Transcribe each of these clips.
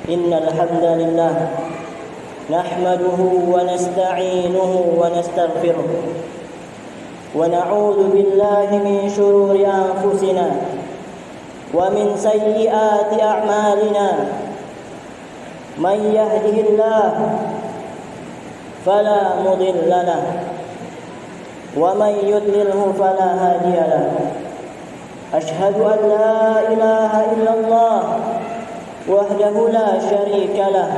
إن الحمد لله نحمده ونستعينه ونستغفره ونعوذ بالله من شرور أنفسنا ومن سيئات أعمالنا من يهده الله فلا مضل له ومن يضلله فلا هادي له أشهد أن لا إله إلا الله وحده لا شريك له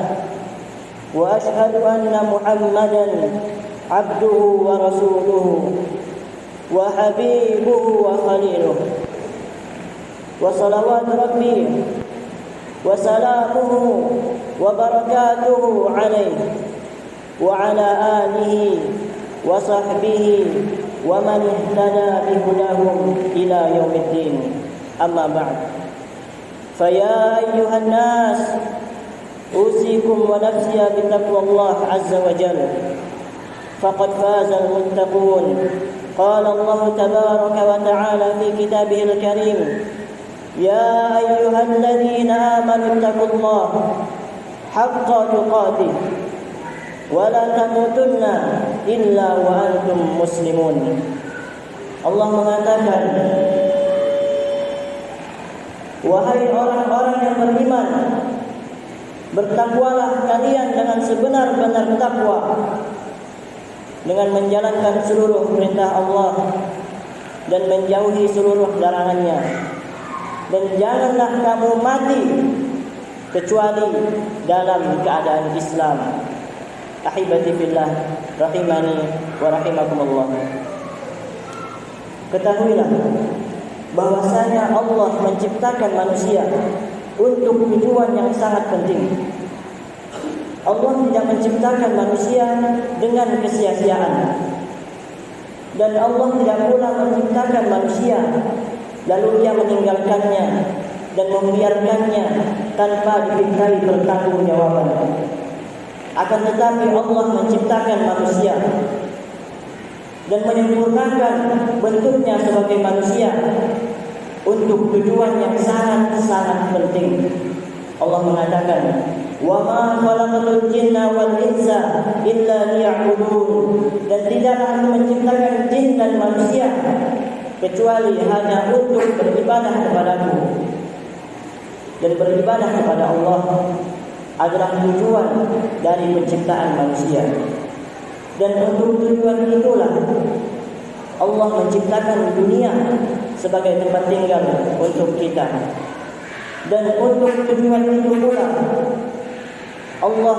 وأشهد أن محمدا عبده ورسوله وحبيبه وخليله وصلوات ربي وسلامه وبركاته عليه وعلى آله وصحبه ومن اهتدى بهداهم إلى يوم الدين أما بعد فيا أيها الناس أوصيكم ونفسي بتقوى الله عز وجل فقد فاز المتقون قال الله تبارك وتعالى في كتابه الكريم يا أيها الذين آمنوا اتقوا الله حق تقاته ولا تموتن إلا وأنتم مسلمون. Allah mengatakan, wahai orang-orang yang beriman, bertakwalah kalian dengan sebenar-benar takwa, dengan menjalankan seluruh perintah Allah dan menjauhi seluruh larangannya. Dan janganlah kamu mati kecuali dalam keadaan Islam. Ahibati fillah, rahimani wa rahimakumullah. Ketahuilah bahwasanya Allah menciptakan manusia untuk tujuan yang sangat penting. Allah tidak menciptakan manusia dengan kesia-siaan. Dan Allah tidak pula menciptakan manusia lalu dia meninggalkannya dan membiarkannya tanpa diberi pertanggungjawaban. Akan tetapi Allah menciptakan manusia dan menyempurnakan bentuknya sebagai manusia untuk tujuan yang sangat-sangat penting. Allah mengatakan, "Wa ma khalaqatul jinna wal insa illa liya'budun." Dan tidaklah Aku menciptakan jin dan manusia kecuali hanya untuk beribadah kepadaku. Dan beribadah kepada Allah adalah tujuan dari penciptaan manusia. Dan untuk tujuan itulah Allah menciptakan dunia sebagai tempat tinggal untuk kita. Dan untuk tujuan itu pula Allah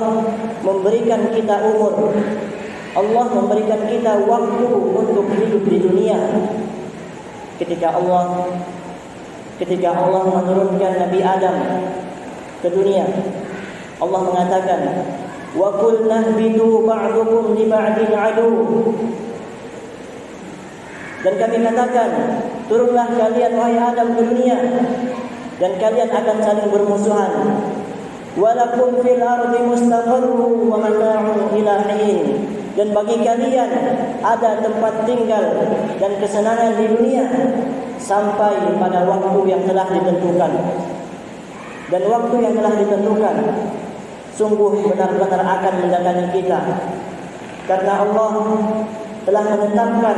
memberikan kita umur. Allah memberikan kita waktu untuk hidup di dunia. Ketika Allah menurunkan Nabi Adam ke dunia, Allah mengatakan, "Wa qulna ihbitu ba'dukum li ba'din adu." Dan kami katakan, turunlah kalian wahai Adam ke dunia dan kalian akan saling bermusuhan. Walakum fil ardi mustaqarrun wa mata'un ila hin. Dan bagi kalian ada tempat tinggal dan kesenangan di dunia sampai pada waktu yang telah ditentukan. Dan waktu yang telah ditentukan sungguh benar-benar akan mendatangi kita. Karena Allah telah menetapkan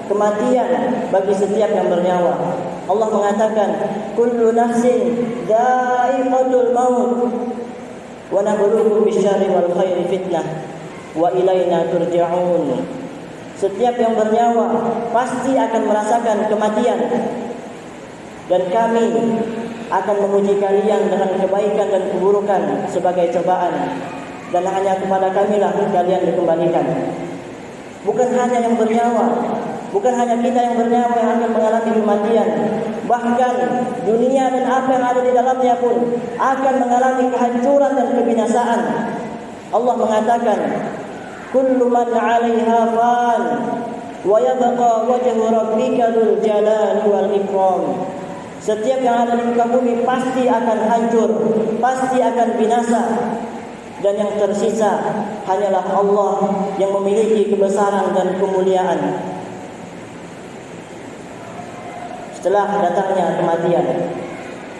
kematian bagi setiap yang bernyawa. Allah mengatakan, "Kullu nafsin dha'iqatul maut wa nabluukum bisyarri wal khairi fitnah wa ilaina turja'un." Setiap yang bernyawa pasti akan merasakan kematian, dan kami akan menguji kalian dengan kebaikan dan keburukan sebagai cobaan, dan hanya kepada kamilah kalian dikembalikan. Bukan hanya yang bernyawa, bukan hanya kita yang bernyawa yang akan mengalami kematian, bahkan dunia dan apa yang ada di dalamnya pun akan mengalami kehancuran dan kebinasaan. Allah mengatakan, "Kullu man 'alaiha fan wa yabqa wajhu rabbika dzul jalali wal ikram." Setiap yang ada di muka bumi pasti akan hancur, pasti akan binasa. Dan yang tersisa hanyalah Allah yang memiliki kebesaran dan kemuliaan. Setelah datangnya kematian,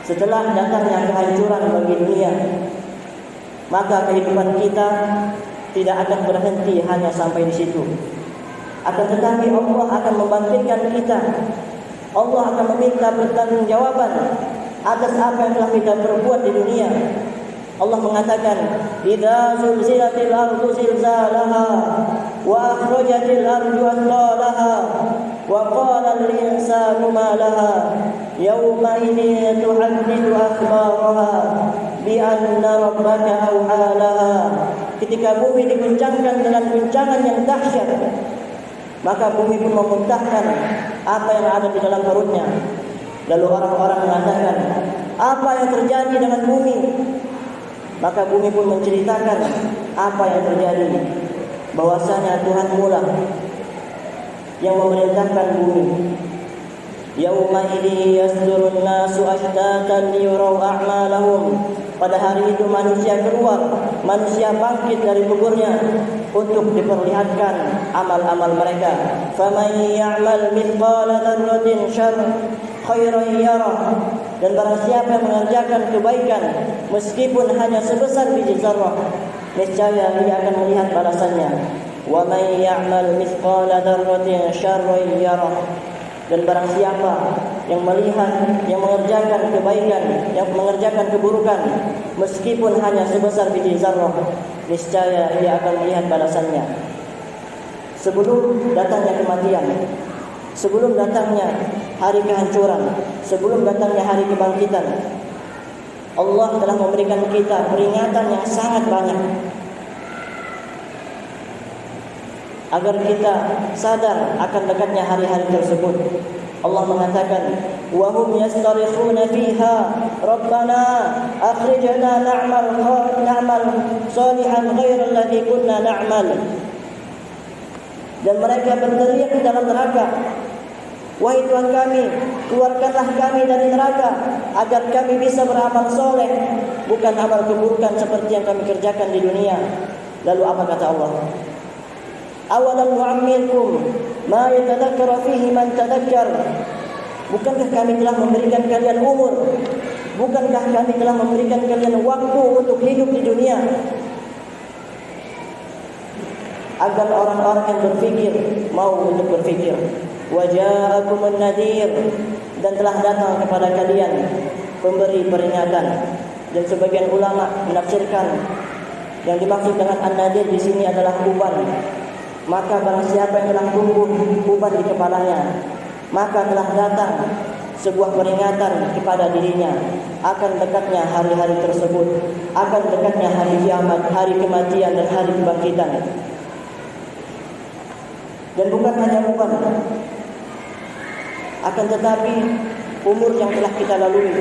setelah datangnya kehancuran bagi dunia, maka kehidupan kita tidak akan berhenti hanya sampai di situ. Akan tetapi Allah akan membangkitkan kita. Allah akan meminta pertanggungjawaban atas apa yang telah kita perbuat di dunia. Allah mengatakan, "Idza zulzilatil ardu zilzalaha wa akhrajatil ardu athqalaha wa qala al-insanu ma laha yawma idzin tuhaddithu akhbaraha bi anna rabbaka awha laha." Ketika bumi diguncangkan dengan guncangan yang dahsyat, maka bumi pun memuntahkan apa yang ada di dalam perutnya. Lalu orang-orang mengatakan, "Apa yang terjadi dengan bumi?" Maka bumi pun menceritakan apa yang terjadi, bahwasanya Tuhanmu lah yang memerintahkan bumi. Yauma idzi yasdurun nasu ashtatan liyuraw a'malahum. Pada hari itu manusia keluar, manusia bangkit dari kuburnya untuk diperlihatkan amal-amal mereka. Faman ya'mal mithqala dzarratin khairan yarah. Dan barang siapa yang mengerjakan kebaikan meskipun hanya sebesar biji zarrah, niscaya dia akan melihat balasannya. Wa man ya'mal mithqala dzarratin syarran yarah. Dan barang siapa yang melihat, yang mengerjakan kebaikan, yang mengerjakan keburukan meskipun hanya sebesar biji zarrah, niscaya dia akan melihat balasannya. Sebelum datangnya kematian, sebelum datangnya hari kehancuran, sebelum datangnya hari kebangkitan, Allah telah memberikan kita peringatan yang sangat banyak agar kita sadar akan dekatnya hari-hari tersebut. Allah mengatakan, "Wa hum yastarikhuna fiha, Rabbana akhrijna na'mal salihan ghairal ladzi kunna na'mal." Dan mereka berteriak di dalam neraka, "Wahai Tuhan kami, keluarkanlah kami dari neraka agar kami bisa beramal soleh, bukan amal keburukan seperti yang kami kerjakan di dunia." Lalu apa kata Allah? "Awalam nu'ammirkum ma yatadzakkara fihi man tadzakkar." Bukankah kami telah memberikan kalian umur? Bukankah kami telah memberikan kalian waktu untuk hidup di dunia? Agar orang-orang yang berfikir mau untuk berfikir. "Wa ja'akumun nadhir." Dan telah datang kepada kalian pemberi peringatan. Dan sebagian ulama menafsirkan yang dimaksud dengan an-nadhir di sini adalah uban. Maka barang siapa yang telah tumbuh uban di kepalanya, maka telah datang sebuah peringatan kepada dirinya akan dekatnya hari-hari tersebut, akan dekatnya hari kiamat, hari kematian dan hari kebangkitan. Dan bukan hanya uban, akan tetapi umur yang telah kita lalui,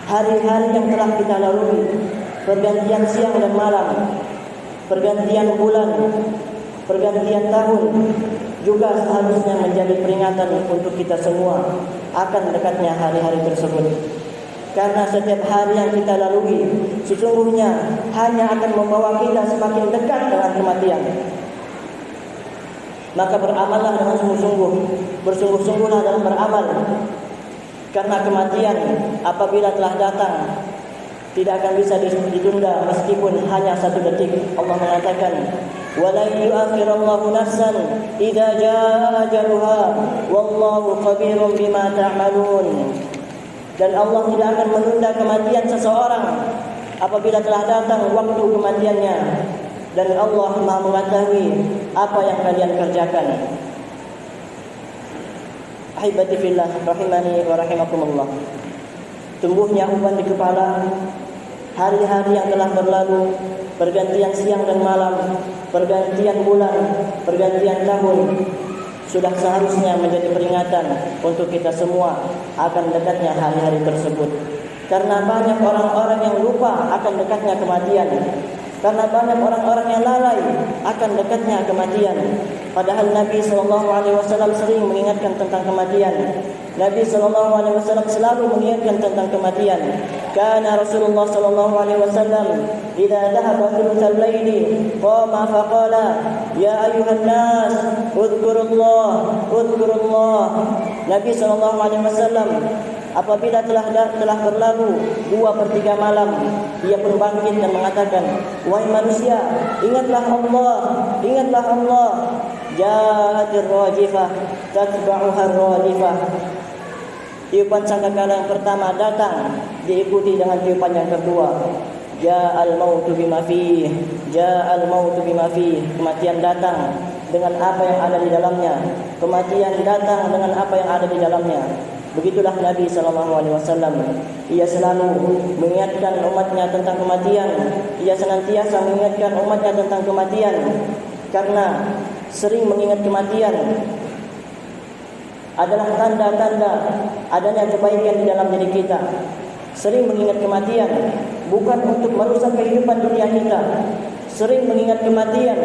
hari-hari yang telah kita lalui, pergantian siang dan malam, pergantian bulan, pergantian tahun, juga seharusnya menjadi peringatan untuk kita semua akan dekatnya hari-hari tersebut. Karena setiap hari yang kita lalui sesungguhnya hanya akan membawa kita semakin dekat dengan kematian. Maka beramallah dengan sungguh-sungguh, bersungguh-sungguhlah dalam beramal. Karena kematian apabila telah datang tidak akan bisa ditunda meskipun hanya 1 detik. Allah mengatakan, "Wala yu'akhirullahu nafsan idza jaa ajaluha wallahu khabirun bima ta'malun." Dan Allah tidak akan menunda kematian seseorang apabila telah datang waktu kematiannya. Dan Allah Maha mengetahui apa yang kalian kerjakan. Ahibati fillah rahimani wa rahimakumullah. Tumbuhnya uban di kepala, hari-hari yang telah berlalu, pergantian siang dan malam, pergantian bulan, pergantian tahun, sudah seharusnya menjadi peringatan untuk kita semua akan dekatnya hari-hari tersebut. Karena banyak orang-orang yang lupa akan dekatnya kematian. Karena banyak orang-orang yang lalai akan dekatnya kematian. Padahal Nabi SAW sering mengingatkan tentang kematian. Nabi SAW selalu mengingatkan tentang kematian. Kana Rasulullah SAW idza dhahaba thulutsal laili qama faqala ya ayuhan nas udhkurullah. Nabi SAW apabila telah berlalu 2/3 malam, ia pun bangkit dan mengatakan, wahai manusia, ingatlah Allah, ingatlah Allah. Ja'atir rajifah tatba'uha radifah. Tiupan sangkakala yang pertama datang, diikuti dengan tiupan yang kedua. Ja'al mautu bima fih, ja'al mautu bima fih. Kematian datang dengan apa yang ada di dalamnya. Kematian datang dengan apa yang ada di dalamnya. Begitulah Nabi SAW. Ia selalu mengingatkan umatnya tentang kematian. Ia senantiasa mengingatkan umatnya tentang kematian. Karena sering mengingat kematian adalah tanda-tanda adanya kebaikan di dalam diri kita. Sering mengingat kematian bukan untuk merusak kehidupan dunia kita. Sering mengingat kematian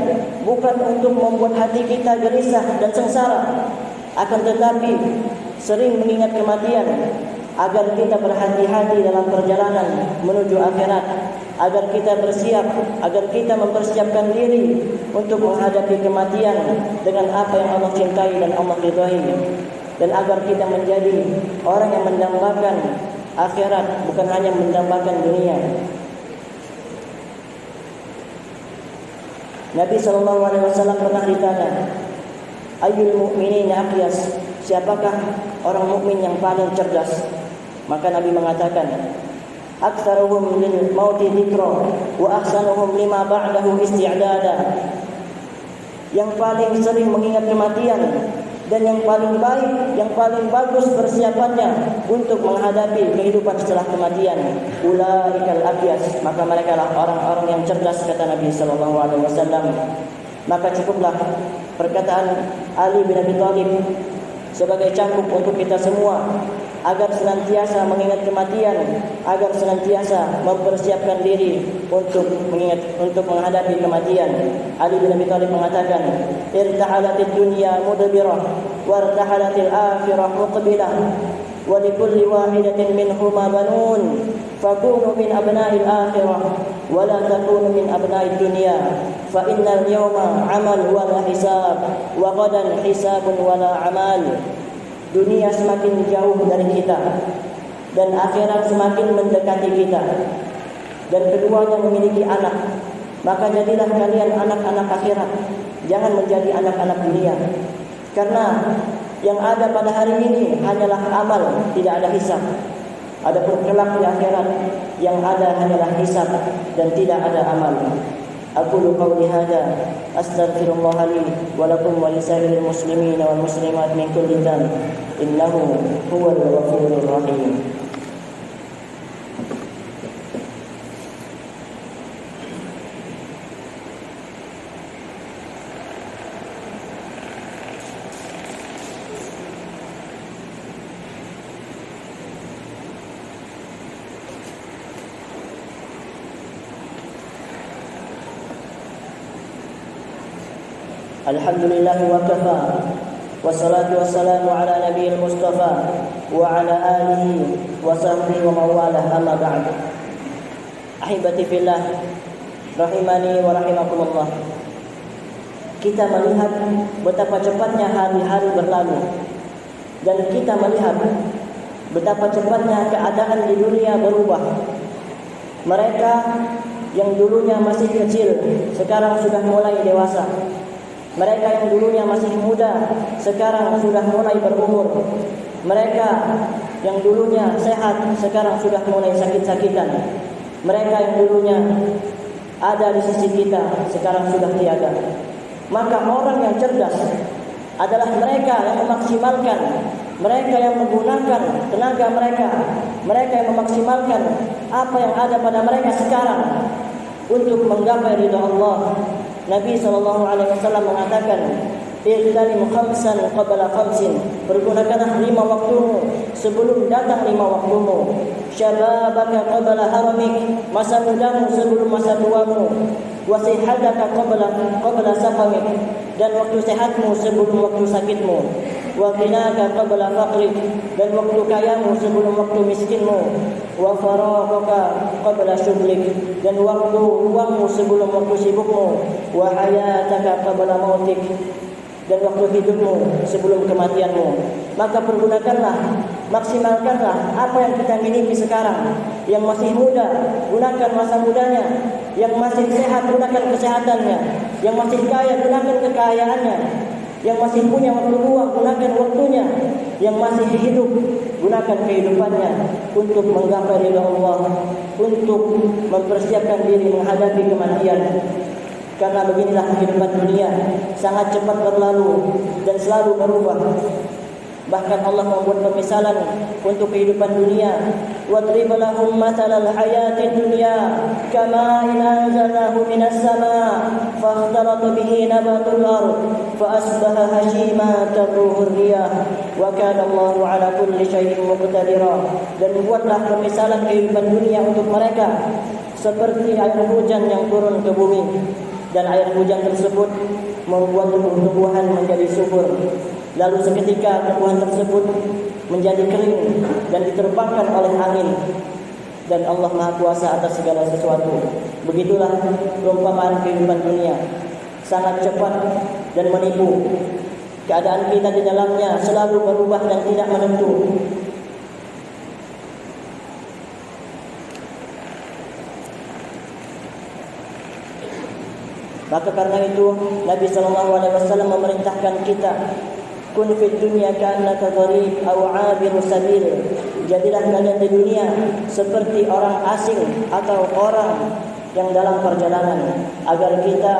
bukan untuk membuat hati kita gelisah dan sengsara. Akan tetapi sering mengingat kematian agar kita berhati-hati dalam perjalanan menuju akhirat, agar kita bersiap, agar kita mempersiapkan diri untuk menghadapi kematian dengan apa yang Allah cintai dan Allah ridhai, dan agar kita menjadi orang yang mendambakan akhirat, bukan hanya mendambakan dunia. Nabi SAW pernah ditanya, ayyul mu'minina aqyas, siapakah orang mukmin yang paling cerdas? Maka Nabi mengatakan, aktsaruhum lil mauti dzikra wa ahsanuhum lima ba'dahu isti'dada. Yang paling sering mengingat kematian dan yang paling baik, yang paling bagus persiapannya untuk menghadapi kehidupan setelah kematian. Ulaikal aqyas, maka mereka lah orang-orang yang cerdas, kata Nabi SAW. Maka cukuplah perkataan Ali bin Abi Thalib sebagai cambuk untuk kita semua, agar senantiasa mengingat kematian, agar senantiasa mempersiapkan diri untuk menghadapi kematian. Ali bin Abi Thalib mengatakan, irtahalatid dunya mudbirah wartahalatil akhirah muqbilah wa likulli wahidatin minhuma banun fakunu min abna'il akhirah wa la takunu min abna'id dunya fa innal yawma amal wa la hisab wa ghadan hisabun wa la amal. Dunia semakin jauh dari kita dan akhirat semakin mendekati kita, dan keduanya memiliki anak. Maka jadilah kalian anak-anak akhirat, jangan menjadi anak-anak dunia. Karena yang ada pada hari ini hanyalah amal, tidak ada hisab. Adapun kelak di akhirat yang ada hanyalah hisab dan tidak ada amal. Aqulu qawli hadza astaghfirullah li wa lakum wa lisa'iril muslimin wal muslimat min kulli dhanb innahu huwal ghafurur rahim. Alhamdulillah wa kafa, wassalatu wassalamu ala nabiyil mustafa wa ala alihi wa sahbihi wa mawalah, amma ba'd. Ahibati fillah, rahimani wa rahimakumullah. Kita melihat betapa cepatnya hari-hari berlalu, dan kita melihat betapa cepatnya keadaan di dunia berubah. Mereka yang dulunya masih kecil sekarang sudah mulai dewasa. Mereka yang dulunya masih muda sekarang sudah mulai berumur. Mereka yang dulunya sehat sekarang sudah mulai sakit-sakitan. Mereka yang dulunya ada di sisi kita sekarang sudah tiada. Maka orang yang cerdas adalah mereka yang memaksimalkan, mereka yang menggunakan tenaga mereka, mereka yang memaksimalkan apa yang ada pada mereka sekarang untuk menggapai ridha Allah. Nabi SAW mengatakan, "Ightanim khamsan qabla khamsin." Pergunakanlah 5 waktumu sebelum datang 5 waktumu. Syababaka qabla haramik, masa mudamu sebelum masa tuamu. Wa sihataka qabla saqamik, dan waktu sehatmu sebelum waktu sakitmu. Wa ghinaka qabla faqrik, dan waktu kayamu sebelum waktu miskinmu. Wa faraghaka qabla syughlik, dan waktu luangmu sebelum waktu sibukmu. Wa hayataka qabla mautik, dan waktu hidupmu sebelum kematianmu. Maka pergunakanlah, maksimalkanlah apa yang kita miliki sekarang. Yang masih muda, gunakan masa mudanya. Yang masih sehat, gunakan kesehatannya. Yang masih kaya, gunakan kekayaannya. Yang masih punya waktu luang, gunakan waktunya. Yang masih hidup, gunakan kehidupannya untuk menggapai ridha Allah, untuk mempersiapkan diri menghadapi kematian. Karena beginilah kehidupan dunia, sangat cepat berlalu dan selalu berubah. Bahkan Allah membuat permisalan untuk kehidupan dunia. وَاضْرِبْ لَهُمْ مَثَلَ الْحَيَاةِ الدُّنْيَا كَمَاءٍ أَنزَلْنَاهُ مِنَ السَّمَاءِ فَاخْتَلَطَ بِهِ نَبَاتُ الْأَرْضِ فَأَصْبَحَ هَشِيمًا تَذْرُوهُ الرِّيَاحُ وَكَانَ اللَّهُ عَلَى كُلِّ شَيْءٍ مُقْتَدِرًا. Dan buatlah permisalan kehidupan dunia untuk mereka seperti air hujan yang turun ke bumi, dan air hujan tersebut membuat tumbuhan menjadi subur. Lalu seketika tumbuhan tersebut menjadi kering dan diterbangkan oleh angin. Dan Allah Maha Kuasa atas segala sesuatu. Begitulah perumpamaan kehidupan dunia, sangat cepat dan menipu. Keadaan kita di dalamnya selalu berubah dan tidak menentu. Maka karena itu Nabi SAW memerintahkan kita, kun fid dunya ka'annaka gharib aw 'abiru sabil. Jadilah kalian di dunia seperti orang asing atau orang yang dalam perjalanan, agar kita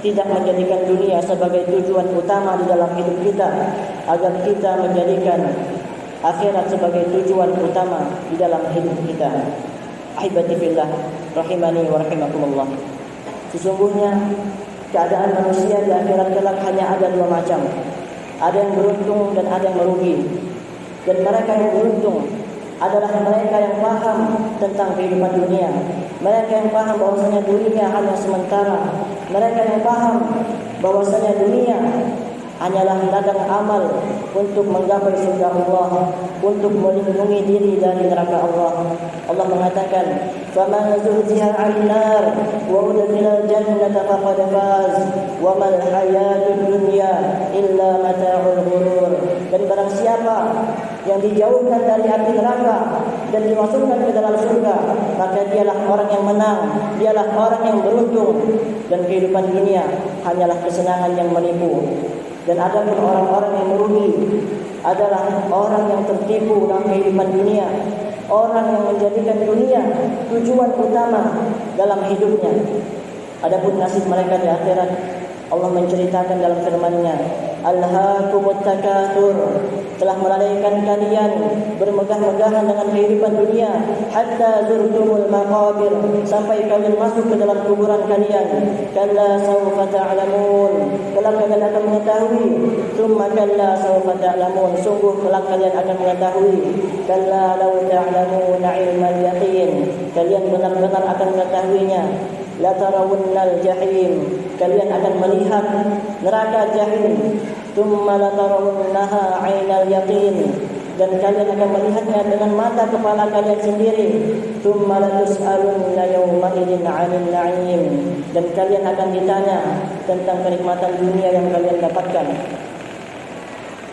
tidak menjadikan dunia sebagai tujuan utama di dalam hidup kita, agar kita menjadikan akhirat sebagai tujuan utama di dalam hidup kita. Ahibati fillah, rahimani wa rahimakumullah. Sesungguhnya keadaan manusia di akhirat kelak hanya ada dua macam. Ada yang beruntung dan ada yang merugi. Dan mereka yang beruntung adalah mereka yang paham tentang kehidupan dunia. Mereka yang paham bahwasanya dunia hanya sementara. Mereka yang paham bahwasanya dunia hanyalah ladang amal untuk menggapai surga Allah, untuk melindungi diri dari neraka Allah. Allah mengatakan, "Faman zuhziha 'anil nar wa udkhila al-jannata faqad faz, wa mal hayatud dunya illa mata'ul ghurur." Dan barang siapa yang dijauhkan dari api neraka dan dimasukkan ke dalam surga, maka dialah orang yang menang, dialah orang yang beruntung. Dan kehidupan dunia hanyalah kesenangan yang menipu. Dan adapun orang-orang yang merugi adalah orang yang tertipu dalam kehidupan dunia, orang yang menjadikan dunia tujuan utama dalam hidupnya. Adapun nasib mereka di akhirat, Allah menceritakan dalam firman-Nya, "Alhaakumut takatsur," telah melalaikan kalian bermegah-megahan dengan kehidupan dunia, hatta zurtumul maqabir, sampai kalian masuk ke dalam kuburan kalian. Kalla sawfa ta'lamun, kelak kalian akan mengetahui. Tsumma kalla sawfa ta'lamun, sungguh kelak kalian akan mengetahui. Kalla law ta'lamuna 'ilmal yaqin, kalian benar-benar akan mengetahuinya. La tarawunnal jahim, kalian akan melihat neraka jahim. Tsumma la tarawunnaha 'ainal yaqin, dan kalian akan melihatnya dengan mata kepala kalian sendiri. Tsumma la tus'alunna yawma idzin 'anil na'im, dan kalian akan ditanya tentang kenikmatan dunia yang kalian dapatkan.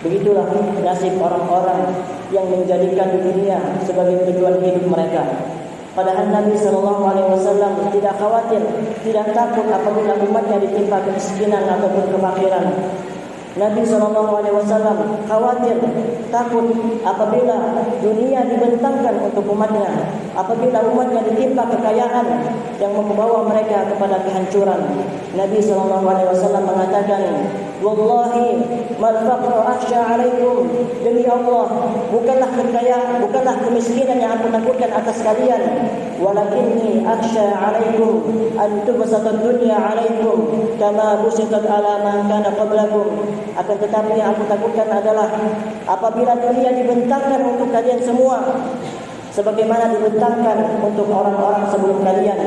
Begitulah nasib orang-orang yang menjadikan dunia sebagai tujuan hidup mereka. Padahal Nabi SAW tidak khawatir, tidak takut apabila umatnya ditimpa kemiskinan ataupun kefakiran. Nabi SAW khawatir, takut apabila dunia dibentangkan untuk umatnya, apabila umatnya ditimpa kekayaan yang membawa mereka kepada kehancuran. Nabi SAW mengatakan, "Wallahi mal faqru akhsha 'alaikum." Demi Allah, bukanlah kekayaan, bukanlah kemiskinan yang aku takutkan atas kalian, walakinni akhsha 'alaikum an tubsata dunya 'alaikum kama busitat 'ala man kana qablakum. Akan tetapi yang aku takutkan adalah apabila dunia dibentangkan untuk kalian semua, sebagaimana dibentangkan untuk orang-orang sebelum kalian.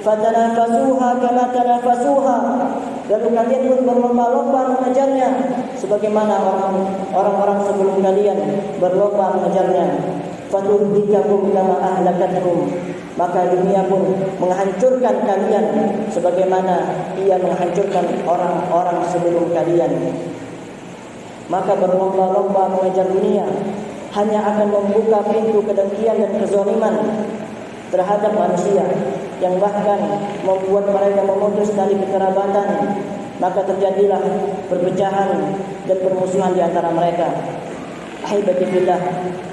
Fatanafasuha kama tanafasuha, lalu kalian pun berlomba-lomba mengejarnya, sebagaimana orang-orang sebelum kalian berlomba mengejarnya. fatuhlikakum kama ahlakatkum, maka dunia pun menghancurkan kalian sebagaimana ia menghancurkan orang-orang sebelum kalian. Maka berlomba-lomba mengejar dunia hanya akan membuka pintu kedengkian dan kezaliman terhadap manusia, yang bahkan membuat mereka memutus tali kekerabatan. Maka terjadilah perpecahan dan permusuhan di antara mereka. Ahibati fillah,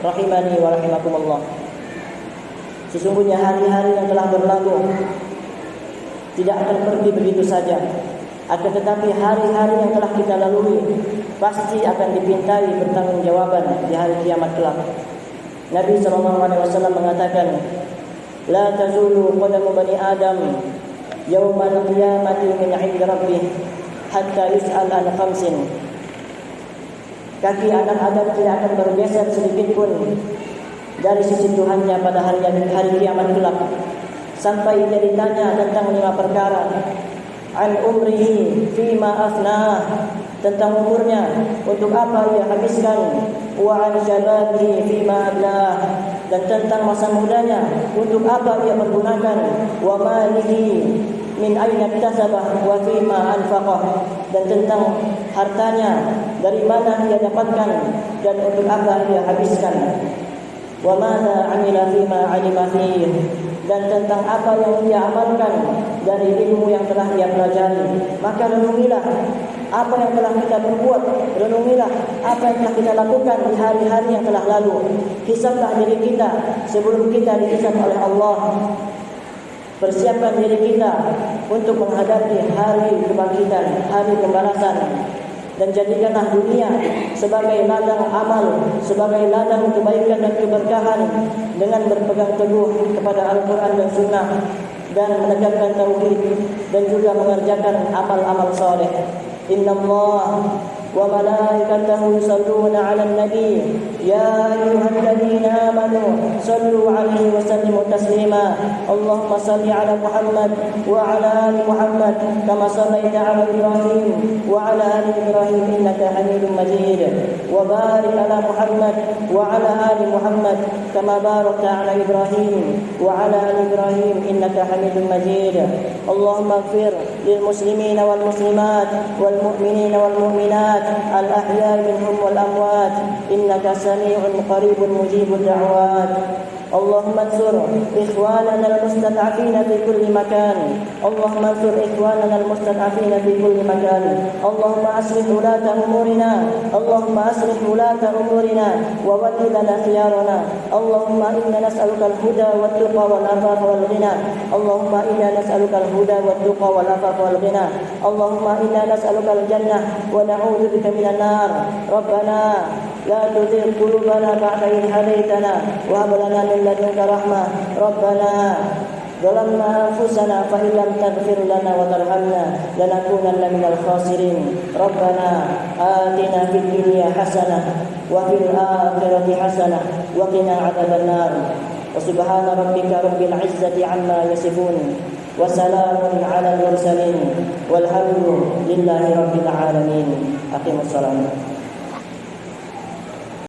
rahimani wa rahimakumullah. Sesungguhnya hari-hari yang telah berlalu tidak akan pergi begitu saja. Akan tetapi hari-hari yang telah kita lalui pasti akan dipintai pertanggungjawaban di hari kiamat kelak. Nabi SAW mengatakan, la tazulu qadamu bani Adam yaumal qiyamati min 'inda rabbih hatta yus'al an khamsin. Kaki anak Adam tidak akan bergeser sedikit pun dari sisi Tuhannya pada hari kiamat kelak, sampai dia ditanya tentang 5 perkara. An umrihi fima afnah, tentang umurnya untuk apa ia habiskan. Wa an shababihi fima ablah, dan tentang masa mudanya untuk apa ia pergunakan. Wa malihi min aina iktasabah wa fima anfaqah, dan tentang hartanya dari mana ia dapatkan dan untuk apa ia habiskan. Wa madza 'amila fima 'alima fihi, dan tentang apa yang ia amalkan dari ilmu yang telah dia pelajari. Maka renungilah apa yang telah kita perbuat, renungilah apa yang telah kita lakukan di hari-hari yang telah lalu. Hisablah diri kita sebelum kita dihisab oleh Allah. Persiapkan diri kita untuk menghadapi hari kebangkitan, hari pembalasan. Dan jadikanlah dunia sebagai ladang amal, sebagai ladang kebaikan dan keberkahan, dengan berpegang teguh kepada Al-Quran dan Sunnah, dan menegakkan tauhid, dan juga mengerjakan amal-amal soleh. Inna Allah wa malaikatahu yusalluna 'alan nabi ya ayyuhalladzina amanu sallu 'alaihi wa sallimu taslima. Allahumma salli 'ala Muhammad wa 'ala ali Muhammad kama shallaita 'ala Ibrahim wa 'ala ali Ibrahim innaka Hamidum Majid. Wa barik 'ala Muhammad wa 'ala ali Muhammad kama barakta 'ala Ibrahim wa 'ala ali Ibrahim innaka Hamidum Majid. Allahumma ighfir lil muslimina wal muslimat wal mu'minina wal mu'minat al-ahya'i minhum wal amwat innaka sami'un qaribun mujibud da'wat. اللهم انصر إخواننا المستضعفين في كل مكان. اللهم انصر إخواننا المستضعفين في كل مكان. اللهم أصلح ولاة أمورنا. اللهم أصلح ولاة أمورنا وول لنا خيارنا. اللهم إنا نسألك الهدى والتقى والعفاف والغنى. اللهم إنا نسألك الهدى والتقى والعفاف والغنى. اللهم إنا نسألك الجنة ونعوذ بك من النار. ربنا لا تزغ قلوبنا بعد إذ هديتنا وهب لنا من لدنك رحمة. ربنا ظلمنا أنفسنا فإن لم تغفر لنا وترحمنا لنكونن من الخاسرين. ربنا آتنا في الدنيا حسنة وفي الآخرة حسنة وقنا عذاب النار. وسبحان ربك رب العزة عما يصفون وسلام على المرسلين والحمد لله رب العالمين. أقيموا الصلاة.